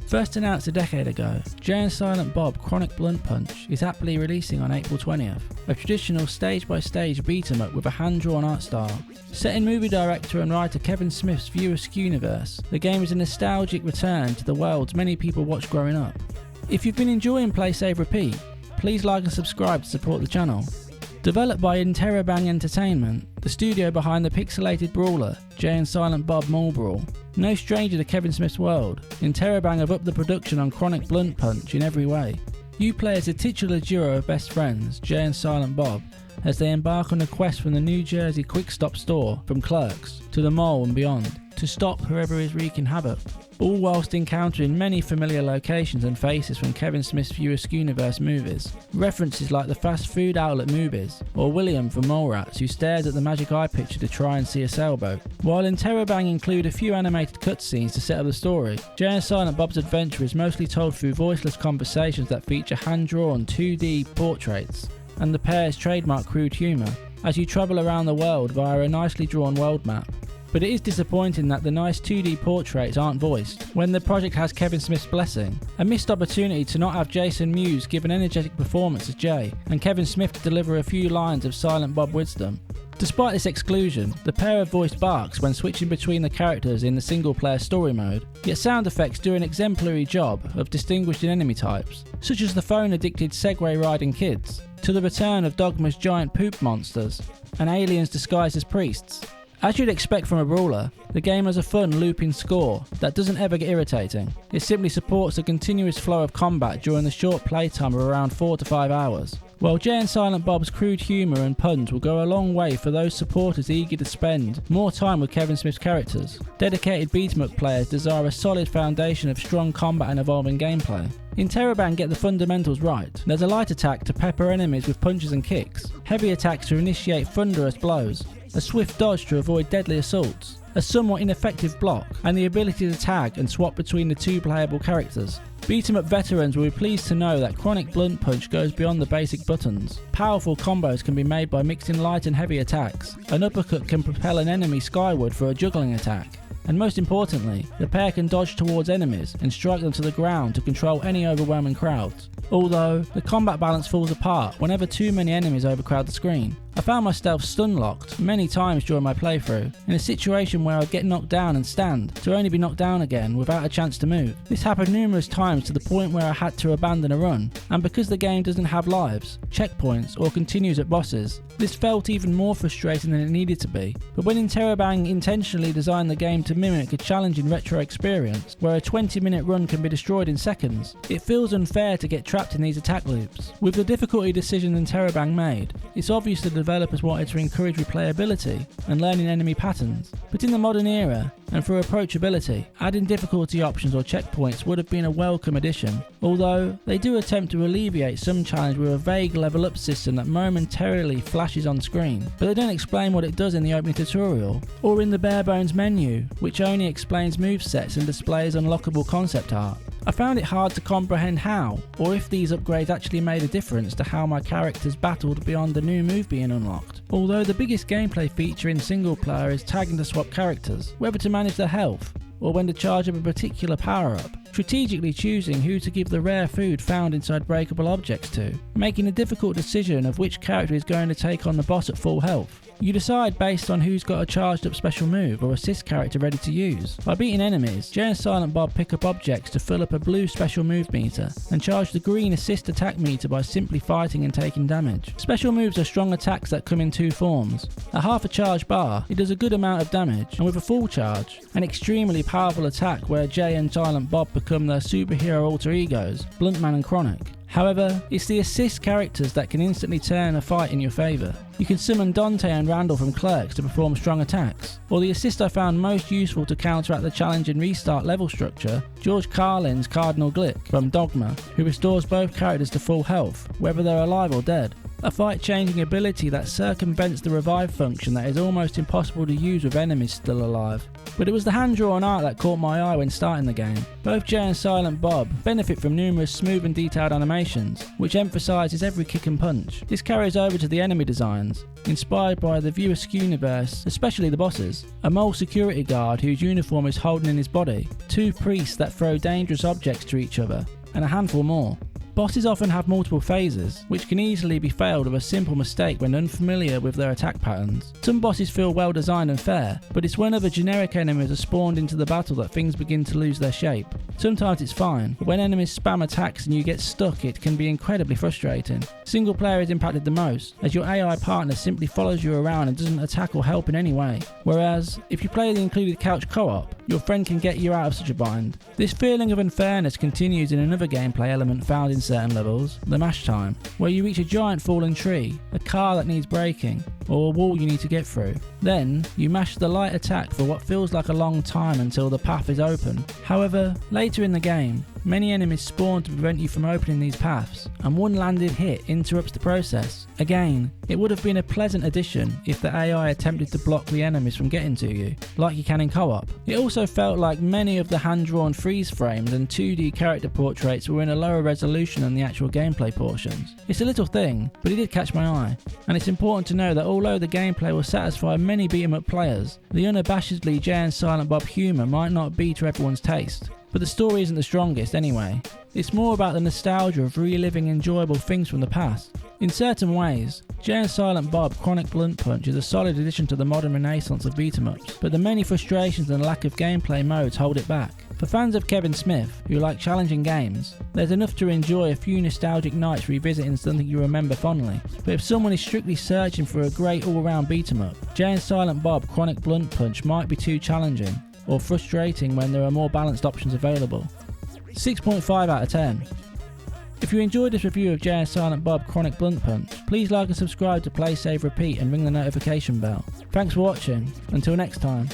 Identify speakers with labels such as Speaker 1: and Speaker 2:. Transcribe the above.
Speaker 1: First announced a decade ago, Jay and Silent Bob Chronic Blunt Punch is aptly releasing on April 20th, a traditional stage-by-stage beat-em-up with a hand-drawn art style. Set in movie director and writer Kevin Smith's view Askewniverse, the game is a nostalgic return to the worlds many people watched growing up. If you've been enjoying Play Save Repeat, please like and subscribe to support the channel. Developed by Interrobang Entertainment, the studio behind the pixelated Brawler, Jay and Silent Bob Mall Brawl. No stranger to Kevin Smith's world, Interrobang have upped the production on Chronic Blunt Punch in every way. You play as a titular duo of best friends, Jay and Silent Bob, as they embark on a quest from the New Jersey Quick Stop store, from Clerks, to the Mall and beyond, to stop whoever is wreaking havoc. All whilst encountering many familiar locations and faces from Kevin Smith's view Askewniverse movies. References like the fast food outlet Movies, or William from Mallrats who stares at the magic eye picture to try and see a sailboat. While Interrobang include a few animated cutscenes to set up the story, Jay and Silent Bob's adventure is mostly told through voiceless conversations that feature hand-drawn 2D portraits, and the pair's trademark crude humour, as you travel around the world via a nicely drawn world map. But it is disappointing that the nice 2D portraits aren't voiced, when the project has Kevin Smith's blessing. A missed opportunity to not have Jason Mewes give an energetic performance as Jay, and Kevin Smith to deliver a few lines of Silent Bob wisdom. Despite this exclusion, the pair have voiced barks when switching between the characters in the single player story mode, yet sound effects do an exemplary job of distinguishing enemy types, such as the phone addicted Segway riding kids, to the return of Dogma's giant poop monsters, and aliens disguised as priests. As you'd expect from a brawler, the game has a fun looping score that doesn't ever get irritating. It simply supports a continuous flow of combat during the short playtime of around 4 to 5 hours. While Jay and Silent Bob's crude humour and puns will go a long way for those supporters eager to spend more time with Kevin Smith's characters, dedicated beat-em-up players desire a solid foundation of strong combat and evolving gameplay. Interrobang get the fundamentals right. There's a light attack to pepper enemies with punches and kicks, heavy attacks to initiate thunderous blows, a swift dodge to avoid deadly assaults, a somewhat ineffective block, and the ability to tag and swap between the two playable characters. Beat-em-up veterans will be pleased to know that Chronic Blunt Punch goes beyond the basic buttons. Powerful combos can be made by mixing light and heavy attacks. An uppercut can propel an enemy skyward for a juggling attack. And most importantly, the pair can dodge towards enemies and strike them to the ground to control any overwhelming crowds. Although, the combat balance falls apart whenever too many enemies overcrowd the screen. I found myself stun-locked many times during my playthrough, in a situation where I'd get knocked down and stand, to only be knocked down again without a chance to move. This happened numerous times to the point where I had to abandon a run, and because the game doesn't have lives, checkpoints, or continues at bosses, this felt even more frustrating than it needed to be. But when Interrobang intentionally designed the game to mimic a challenging retro experience, where a 20-minute run can be destroyed in seconds, it feels unfair to get trapped in these attack loops. With the difficulty decision Interrobang made, it's obvious the developers wanted to encourage replayability and learning enemy patterns, but in the modern era, and for approachability, adding difficulty options or checkpoints would have been a welcome addition, although they do attempt to alleviate some challenge with a vague level up system that momentarily flashes on screen, but they don't explain what it does in the opening tutorial, or in the bare bones menu, which only explains movesets and displays unlockable concept art. I found it hard to comprehend how, or if these upgrades actually made a difference to how my characters battled beyond the new move being unlocked. Although the biggest gameplay feature in single player is tagging to swap characters, whether to manage their health, or when to charge up a particular power up, strategically choosing who to give the rare food found inside breakable objects to, making a difficult decision of which character is going to take on the boss at full health. You decide based on who's got a charged up special move or assist character ready to use. By beating enemies, Jay and Silent Bob pick up objects to fill up a blue special move meter, and charge the green assist attack meter by simply fighting and taking damage. Special moves are strong attacks that come in two forms. At half a charge bar, it does a good amount of damage, and with a full charge, an extremely powerful attack where Jay and Silent Bob become their superhero alter egos, Bluntman and Chronic. However, it's the assist characters that can instantly turn a fight in your favour. You can summon Dante and Randall from Clerks to perform strong attacks, or the assist I found most useful to counteract the challenge and restart level structure, George Carlin's Cardinal Glick from Dogma, who restores both characters to full health, whether they're alive or dead. a fight-changing ability that circumvents the revive function that is almost impossible to use with enemies still alive. But it was the hand-drawn art that caught my eye when starting the game. Both Jay and Silent Bob benefit from numerous smooth and detailed animations, which emphasises every kick and punch. This carries over to the enemy designs, inspired by the view Askewniverse, especially the bosses. A mole security guard whose uniform is holding in his body, 2 priests that throw dangerous objects to each other, and a handful more. Bosses often have multiple phases, which can easily be failed with a simple mistake when unfamiliar with their attack patterns. Some bosses feel well designed and fair, but it's when other generic enemies are spawned into the battle that things begin to lose their shape. Sometimes it's fine, but when enemies spam attacks and you get stuck, it can be incredibly frustrating. Single player is impacted the most, as your AI partner simply follows you around and doesn't attack or help in any way. Whereas, if you play the included couch co-op, your friend can get you out of such a bind. This feeling of unfairness continues in another gameplay element found in certain levels, the mash time, where you reach a giant fallen tree, a car that needs braking, or a wall you need to get through. Then, you mash the light attack for what feels like a long time until the path is open. However, later in the game, many enemies spawn to prevent you from opening these paths, and one landed hit interrupts the process. Again, it would have been a pleasant addition if the AI attempted to block the enemies from getting to you, like you can in co-op. It also felt like many of the hand-drawn freeze frames and 2D character portraits were in a lower resolution than the actual gameplay portions. It's a little thing, but it did catch my eye, and it's important to know that although the gameplay will satisfy many beat-em-up players, the unabashedly Jay and Silent Bob humour might not be to everyone's taste. But the story isn't the strongest anyway. It's more about the nostalgia of reliving enjoyable things from the past. In certain ways, Jay and Silent Bob Chronic Blunt Punch is a solid addition to the modern renaissance of beat-em-ups, but the many frustrations and lack of gameplay modes hold it back. For fans of Kevin Smith, who like challenging games, there's enough to enjoy a few nostalgic nights revisiting something you remember fondly. But if someone is strictly searching for a great all-round beat-em-up, Jay and Silent Bob Chronic Blunt Punch might be too challenging, or frustrating when there are more balanced options available. 6.5 out of 10. If you enjoyed this review of Jay and Silent Bob Chronic Blunt Punch, please like and subscribe to Play Save Repeat and ring the notification bell. Thanks for watching, until next time.